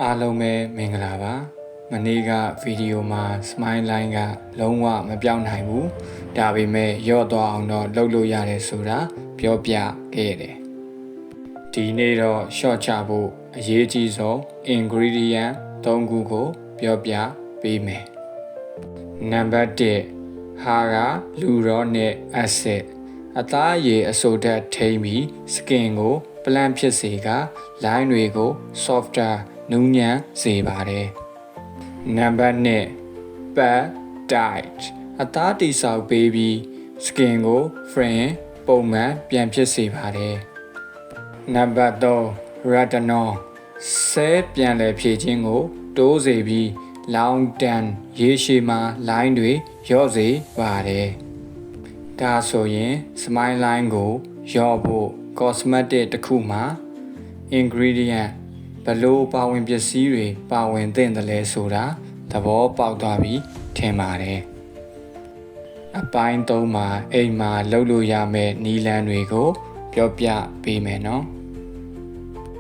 အားလုံးပဲမင်္ဂလာပါမနေ့ကဗီဒီယိုမှာ Smile Line ကလုံးဝမပြောင်းနိုင်ဘူးဒါပေမဲ့ရော့သွားအောင်တော့လုပ်လို့ရတယ်ဆိုတာပြောပြခဲ့ရတယ်ဒီနေ့တော့ short ချဖို့အရေးကြီးဆုံး ingredient 3ခုကိုပြောပြပေးမယ်နံပါတ်1ဟာကလူရောနဲ့ acid အသားအရည်အဆိုဓာတ်ထိမ့်ပြီး skin ကို plant ဖြစ်စေက line တွေကို softer နူးညံ့စေပါတယ်နံပါတ်2 peptide အသားတိဆောက်ပေးပြီး skin ကို frame ပုံမှန်ပြန်ဖြစ်စေပါတယ်နံပါတ်3 retinol ဆဲပြန်လည်ဖြည့်ခြင်းကိုတိုးစေပြီး long term ရေရှည်မှာ line တွေလျော့စေပါတယ်ဒါဆိုရင် Smile Line ကိုလျော့ဖို့ cosmetic တစ်ခုမှာ ingredient ဘလို့ပါဝင်ပစ္စည်းတွေပါဝင်သင့်တယ်လဲဆိုတာသဘောပေါက်သွားပြီထင်ပါတယ်အပိုင်း3မှာအိမ်မှာလုပ်လို့ရမယ့်နည်းလမ်းတွေကိုပြောပြပေးမယ်နော်